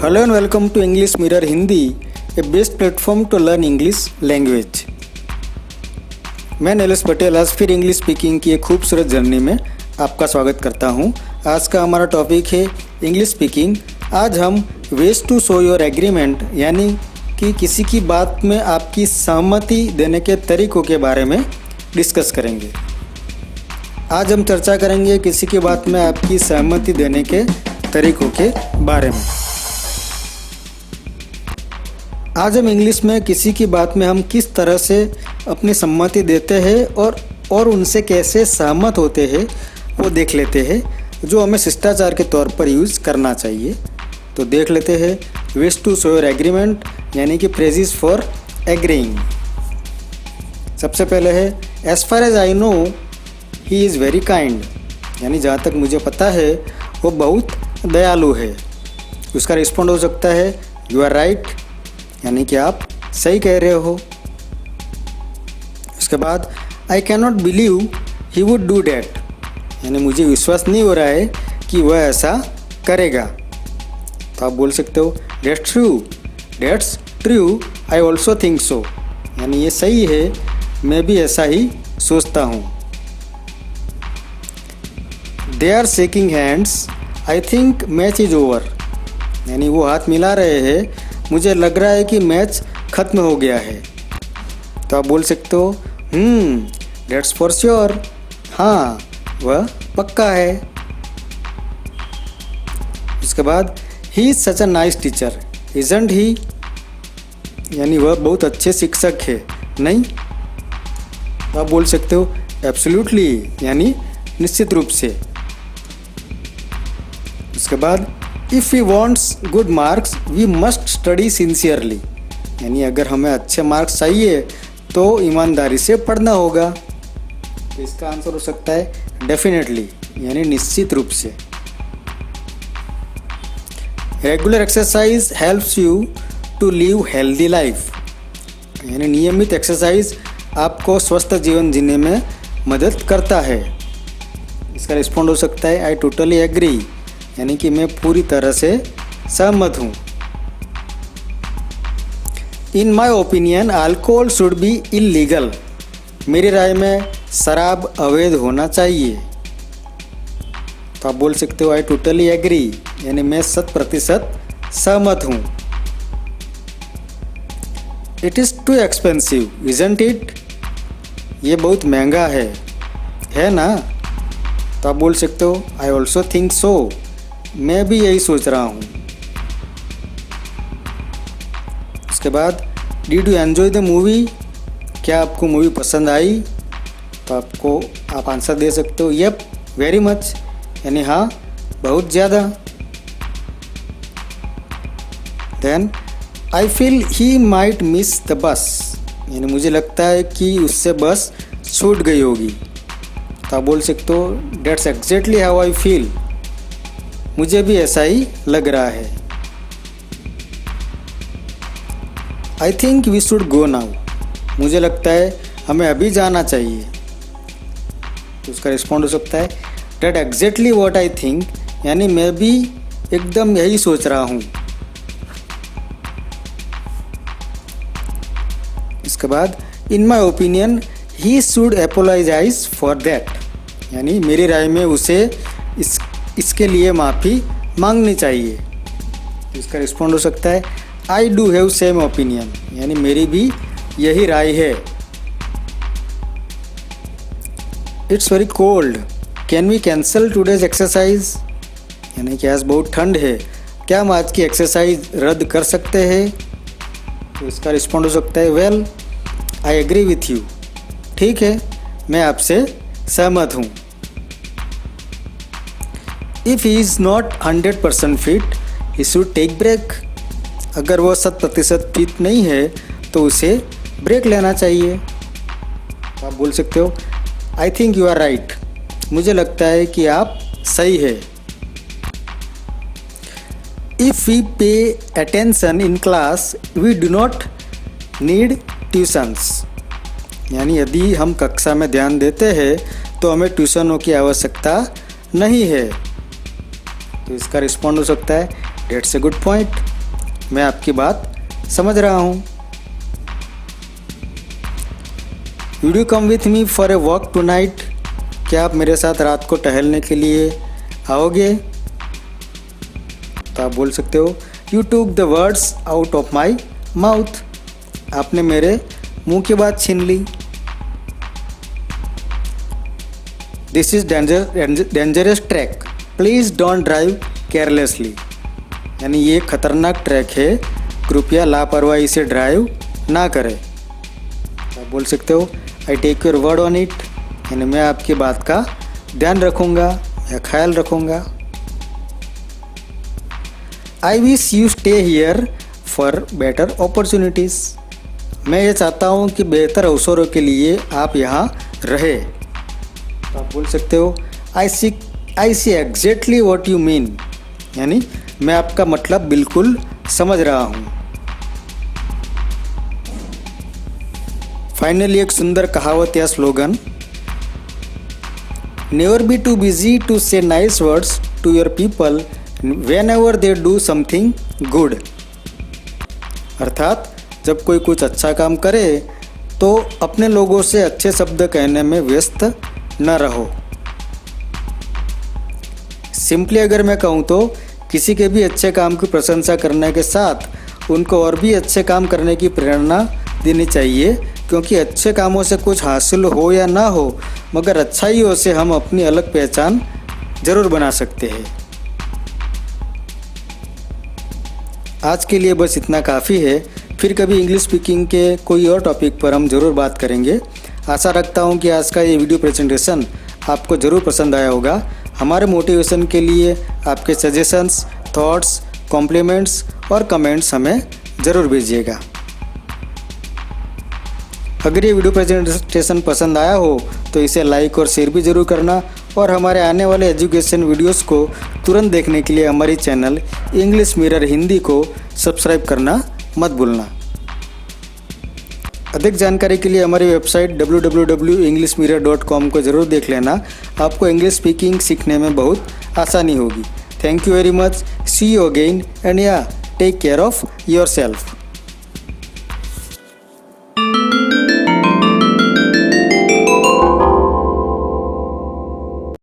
Hello and welcome to English Mirror Hindi, a best platform to learn English language. मैं नीलेश पटेल आज फिर English speaking की एक खूबसूरत जर्नी में आपका स्वागत करता हूं। आज का हमारा टॉपिक है इंग्लिश स्पीकिंग। आज हम ways to show your agreement यानी कि किसी की बात में आपकी सहमति देने के तरीकों के बारे में डिस्कस करेंगे। आज हम चर्चा करेंगे किसी की बात में आपकी सहमति देने के तरीकों के बारे में। आज हम इंग्लिश में किसी की बात में हम किस तरह से अपनी सम्मति देते हैं और उनसे कैसे सहमत होते हैं वो देख लेते हैं, जो हमें शिष्टाचार के तौर पर यूज़ करना चाहिए। तो देख लेते हैं wish to show your agreement यानी कि प्रेजेस फॉर एग्रीइंग। सबसे पहले है as far as I know he is very kind, यानी जहाँ तक मुझे पता है वो बहुत दयालु है। उसका रिस्पॉन्ड हो सकता है यू आर राइट, यानी कि आप सही कह रहे हो। उसके बाद I can not believe he would do that, यानी मुझे विश्वास नहीं हो रहा है कि वह ऐसा करेगा। तो आप बोल सकते हो that's true I also think so, यानी ये सही है, मैं भी ऐसा ही सोचता हूँ। They are shaking hands I think match is over, यानी वो हाथ मिला रहे हैं, मुझे लग रहा है कि मैच ख़त्म हो गया है। तो आप बोल सकते हो डेट्स फॉर श्योर, हाँ वह पक्का है। उसके बाद he is such a nice teacher isn't he, यानी वह बहुत अच्छे शिक्षक है, नहीं? तो आप बोल सकते हो एब्सोल्युटली, यानी निश्चित रूप से। उसके बाद if we wants good marks we must study sincerely, यानी अगर हमें अच्छे मार्क्स चाहिए तो ईमानदारी से पढ़ना होगा। तो इसका आंसर हो सकता है डेफिनेटली, यानी निश्चित रूप से। Regular exercise helps you to live healthy life, यानी नियमित एक्सरसाइज आपको स्वस्थ जीवन जीने में मदद करता है। इसका रिस्पॉन्ड हो सकता है आई टोटली एग्री, यानी कि मैं पूरी तरह से सहमत हूँ। In my opinion alcohol should be illegal, मेरी राय में शराब अवैध होना चाहिए। तो आप बोल सकते हो आई टोटली एग्री, यानी मैं 100% सहमत हूँ। It is too expensive isn't it, ये बहुत महंगा है ना? तो आप बोल सकते हो आई ऑल्सो थिंक सो, मैं भी यही सोच रहा हूँ। उसके बाद did you enjoy the movie, क्या आपको मूवी पसंद आई? तो आप आंसर दे सकते हो यप वेरी मच, यानी हाँ बहुत ज़्यादा। Then I feel he might miss the bus, यानी मुझे लगता है कि उससे बस छूट गई होगी। तो आप बोल सकते हो that's exactly how I feel, मुझे भी ऐसा ही लग रहा है। I think we should go now, मुझे लगता है हमें अभी जाना चाहिए। तो उसका रिस्पॉन्ड हो सकता है that exactly what I think, यानी मैं भी एकदम यही सोच रहा हूँ। इसके बाद in my opinion he should apologise for that, यानी मेरी राय में उसे इसके लिए माफ़ी मांगनी चाहिए। इसका रिस्पॉन्ड हो सकता है I do have same opinion, यानी मेरी भी यही राय है। It's very cold can we cancel today's exercise, यानी कि आज बहुत ठंड है, क्या हम आज की एक्सरसाइज रद्द कर सकते हैं? तो इसका रिस्पॉन्ड हो सकता है well I agree with you, ठीक है मैं आपसे सहमत हूँ। If he is not 100% fit he should take break, अगर वो 100% फिट नहीं है तो उसे ब्रेक लेना चाहिए। तो आप बोल सकते हो I think you are right, मुझे लगता है कि आप सही है। If we pay attention in class we do not need tuitions, यानी यदि हम कक्षा में ध्यान देते हैं तो हमें ट्यूशनों की आवश्यकता नहीं है। तो इसका रिस्पॉन्ड हो सकता है डेट्स ए गुड पॉइंट, मैं आपकी बात समझ रहा हूँ। Would you come with me for a walk tonight? क्या आप मेरे साथ रात को टहलने के लिए आओगे? तो आप बोल सकते हो You took the words out of my mouth. आपने मेरे मुंह की बात छीन ली। This is dangerous track. Please don't drive carelessly. यानी ये खतरनाक ट्रैक है, कृपया लापरवाही से ड्राइव ना करें। आप बोल सकते हो I take your word on it. यानी मैं आपकी बात का ध्यान रखूँगा या ख्याल रखूँगा। I wish you stay here for better opportunities. मैं ये चाहता हूँ कि बेहतर अवसरों के लिए आप यहाँ रहे। तो आप बोल सकते हो I see exactly what you mean. यानी मैं आपका मतलब बिल्कुल समझ रहा हूँ। फाइनली एक सुंदर कहावत या slogan, Never be too busy to say nice words to your people whenever they do something good. अर्थात जब कोई कुछ अच्छा काम करे तो अपने लोगों से अच्छे शब्द कहने में व्यस्त न रहो। सिंपली अगर मैं कहूँ तो किसी के भी अच्छे काम की प्रशंसा करने के साथ उनको और भी अच्छे काम करने की प्रेरणा देनी चाहिए, क्योंकि अच्छे कामों से कुछ हासिल हो या ना हो, मगर अच्छाइयों से हम अपनी अलग पहचान ज़रूर बना सकते हैं। आज के लिए बस इतना काफ़ी है। फिर कभी इंग्लिश स्पीकिंग के कोई और टॉपिक पर हम ज़रूर बात करेंगे। आशा रखता हूँ कि आज का ये वीडियो प्रेजेंटेशन आपको ज़रूर पसंद आया होगा। हमारे मोटिवेशन के लिए आपके सजेशंस, थॉट्स, कॉम्प्लीमेंट्स और कमेंट्स हमें ज़रूर भेजिएगा। अगर ये वीडियो प्रेजेंटेशन पसंद आया हो तो इसे लाइक और शेयर भी ज़रूर करना, और हमारे आने वाले एजुकेशन वीडियोस को तुरंत देखने के लिए हमारी चैनल इंग्लिश मिरर हिंदी को सब्सक्राइब करना मत भूलना। अधिक जानकारी के लिए हमारी वेबसाइट www.englishmirror.com को ज़रूर देख लेना। आपको इंग्लिश स्पीकिंग सीखने में बहुत आसानी होगी। Thank you very much. See you again and take care of yourself.